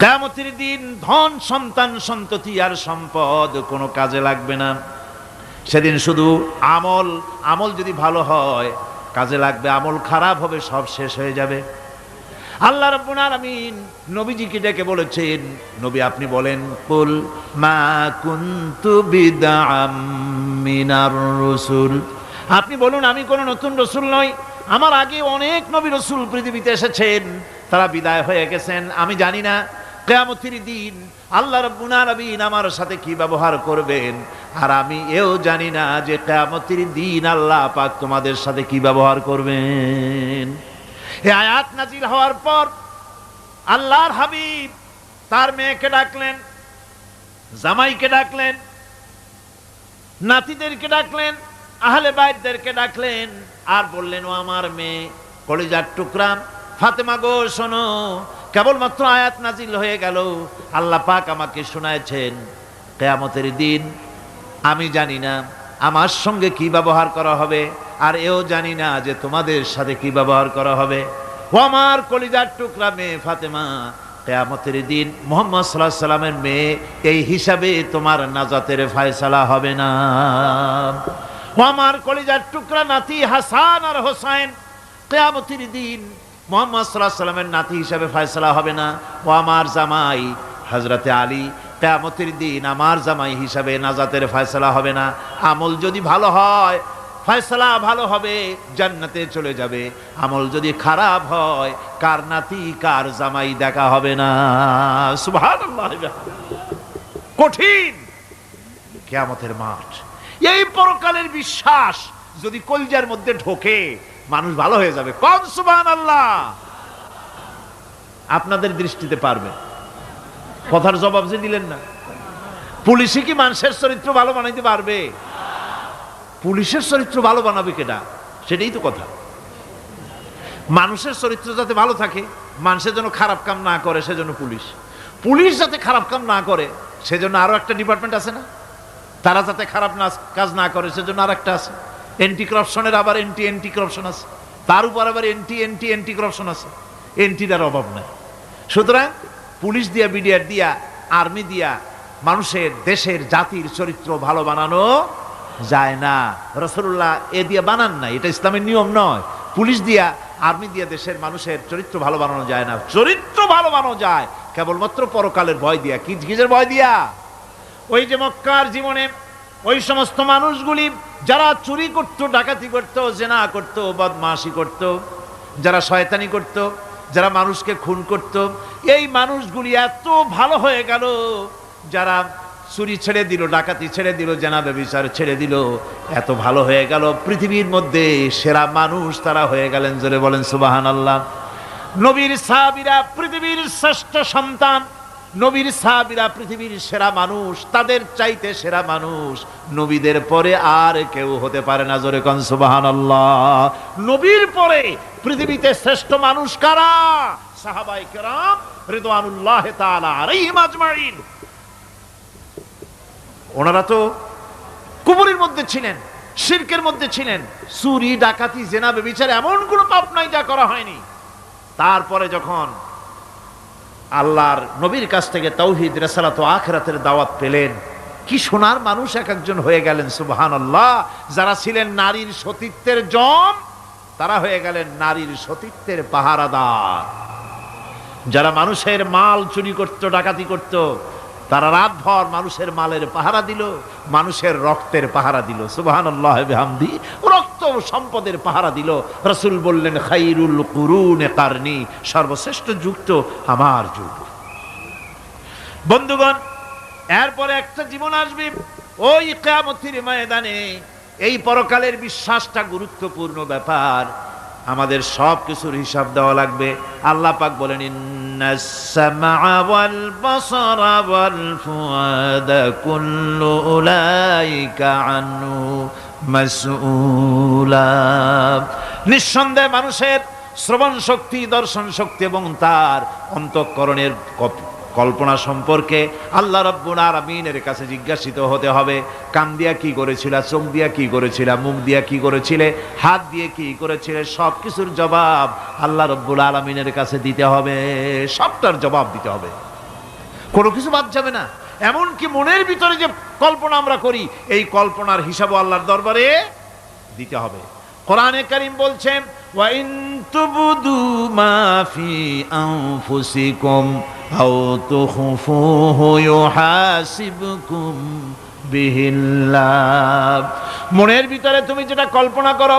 কিয়ামতের দিন ধন সন্তান সন্ততি আর সম্পদ কোনো কাজে লাগবে না। সেদিন শুধু আমল যদি ভালো হয় কাজে লাগবে, আমল খারাপ হবে সব শেষ হয়ে যাবে। আল্লাহ রাব্বুল আলামিন নবীজিকে ডেকে বলেছেন, নবী আপনি বলেন, কুল মা কুনতু বিদআম মিনার রাসূল, আপনি বলুন আমি কোন নতুন রাসূল নই, আমার আগে অনেক নবী রাসূল পৃথিবীতে এসেছেন, তারা বিদায় হয়ে গেছেন। আমি জানি না কিয়ামতের দিন আল্লাহ রাব্বুল আলামিন আমার সাথে কি ব্যবহার করবেন, আর আমি এও জানি না যে কিয়ামতের দিন আল্লাহ পাক তোমাদের সাথে কি ব্যবহার করবেন। এই আয়াত নাজিল হওয়ার পর আল্লাহর হাবিব তার মেয়েকে ডাকলেন, জামাইকে ডাকলেন, নাতিদেরকে ডাকলেন, আহলে বাইতদেরকে ডাকলেন, আর বললেন, ও আমার মেয়ে কলিজার টুকরা ফাতেমা গো শোনো, কেবলমাত্র আয়াত নাজিল হয়ে গেল, আল্লাহ পাক আমাকে শোনায়ছেন কিয়ামতের দিন আমি জানি না আমার সঙ্গে কি ব্যবহার করা হবে, আর এও জানি না যে তোমাদের সাথে কি ব্যবহার করা হবে। ও আমার কলিজার টুকরা মেয়ে ফাতেমা, কিয়ামতের দিন মুহাম্মদ সাল্লাল্লাহু আলাইহি সাল্লামের মেয়ে এই হিসাবে তোমার নাজাতের ফয়সালা হবে না। ও আমার কলিজার টুকরা নাতি হাসান আর হোসেন, কিয়ামতের দিন মুহাম্মদ সাল্লাল্লাহু আলাইহি সাল্লামের নাতি হিসাবে ফয়সালা হবে না। ও আমার জামাই হযরতে আলী, কিয়ামতের দিন আমার জামাই হিসাবে নাজাতের ফয়সালা হবে না। আমল যদি ভালো হয় ফয়সালা ভালো হবে, জান্নাতে চলে যাবে। আমল যদি খারাপ হয় কার নাতি কার জামাই দেখা হবে না। সুবহানাল্লাহ। কঠিন কিয়ামতের মাঠ, এই পরকালের বিশ্বাস যদি কলজার মধ্যে ঢোকে মানুষ ভালো হয়ে যাবে। কোন সুবহানাল্লাহ। আপনাদের দৃষ্টিতে পারবে, কথার জবাব যে দিলেন না। পুলিশে কি মানুষের চরিত্র ভালো বানাইতে পারবে? পুলিশের চরিত্র ভালো বানাবে কেডা? সেটাই তো কথা। মানুষের চরিত্র যাতে ভালো থাকে, মানুষের জন্য খারাপ কাম না করে সেজন্য পুলিশ যাতে খারাপ কাম না করে সেজন্য আরো একটা ডিপার্টমেন্ট আছে না, তারা যাতে খারাপ কাজ না করে সেজন্য আর একটা আছে। এন্টি করাপশনের আবার এন্টি করাপশন আছে, তার উপর আবার এন্টি করাপশন আছে। এন্টিটার অভাব নাই। সুতরাং পুলিশ দিয়া, বিডিআর দিয়া, আর্মি দিয়া মানুষের, দেশের, জাতির চরিত্র ভালো বানানো যায় না। রাসূলুল্লাহ এ দিয়ে বানান না, এটা ইসলামের নিয়ম নয়। পুলিশ দিয়া, আর্মি দিয়া দেশের মানুষের চরিত্র ভালো বানানো যায় না। চরিত্র ভালো বানানো যায় কেবলমাত্র পরকালের ভয় দিয়া। কিসের ভয় দিয়া? ওই যে মক্কার জীবনে ওই সমস্ত মানুষগুলি যারা চুরি করত, ডাকাতি করত, জেনা করত, বদমাশি করত, যারা শয়তানি করত, যারা মানুষকে খুন করত, এই মানুষগুলি এত ভালো হয়ে গেল, যারা চুরি ছেড়ে দিল, ডাকাতি ছেড়ে দিল, জেনা ব্যভিচার ছেড়ে দিল, এত ভালো হয়ে গেল, পৃথিবীর মধ্যে সেরা মানুষ তারা হয়ে গেলেন। জোরে বলেন সুবহানাল্লাহ। নবীর সাহাবীরা পৃথিবীর শ্রেষ্ঠ সন্তান, নবীর সাহাবীরা পৃথিবীর সেরা মানুষ, তাদের চাইতে সেরা মানুষ নবীদের পরে আর কেউ হতে পারে না। জোরে কোন সুবহানাল্লাহ। নবীর পরে পৃথিবীতে শ্রেষ্ঠ মানুষ কারা? সাহাবায়ে কেরাম রিদওয়ানুল্লাহি তাআলা আলাইহিম আজমাইন। ওনারা তো কুফরের মধ্যে ছিলেন, শিরকের মধ্যে ছিলেন, চুরি, ডাকাতি, জেনা, ব্যভিচার এমন কোন পাপ নাই যা করা হয়নি। তারপরে যখন আল্লাহর নবীর কাছ থেকে তাওহীদ, রিসালাত ও আখিরাতের দাওয়াত পেলেন, কি সোনার মানুষ এক একজন হয়ে গেলেন। সুবহানাল্লাহ। যারা ছিলেন নারীর সতীত্বের জম, তারা হয়ে গেলেন নারীর সতীত্বের পাহারাদার। যারা মানুষের মাল চুরি করত, ডাকাতি করত, তারা রাতভর মানুষের মালের পাহারা দিল, মানুষের রক্তের পাহারা দিল। সুবহানাল্লাহ বিহামদি। রক্ত সম্পদের পাহারা দিল। রাসূল বললেন, খায়রুল কুরুনে কারনি, সর্বশ্রেষ্ঠ যুগ তো আমার যুগ। বন্ধুগণ, এরপরে একটা জীবন আসবে ওই কিয়ামতের ময়দানে। এই পরকালের বিশ্বাসটা গুরুত্বপূর্ণ ব্যাপার, আমাদের সব কিছুর হিসাব দেওয়া লাগবে। আল্লাহ পাক বলেন, ইন্নাস সামআ ওয়াল বাসারা ওয়াল ফুআদা কুল্লু উলাইকা আনহু মাসউলা। নিঃসন্দেহে মানুষের শ্রবণ শক্তি, দর্শন শক্তি এবং তার অন্তঃকরণের কল্পনা সম্পর্কে আল্লাহ রাব্বুল আলামিনের কাছে জিজ্ঞাসিত হতে হবে। কান দিয়া কি করেছিলা, চোখ দিয়া কি করেছিলা, মুখ দিয়া কি করেছিলে, হাত দিয়ে কি করেছিলে, সব কিছুর জবাব আল্লাহ রাব্বুল আলামিনের কাছে দিতে হবে। সবটার জবাব দিতে হবে। কোনো কিছু বাদ যাবে না। এমনকি মনের ভিতরে যে কল্পনা আমরা করি, এই কল্পনার হিসাবও আল্লাহর দরবারে দিতে হবে। কোরআনে কারীম বলছেন, ওয়া ইন তুবদু মা ফি আনফুসিকুম আও তুখফুহু ইউহাসিবকুম বিহিল্লাহ। মনের ভিতরে তুমি যেটা কল্পনা করো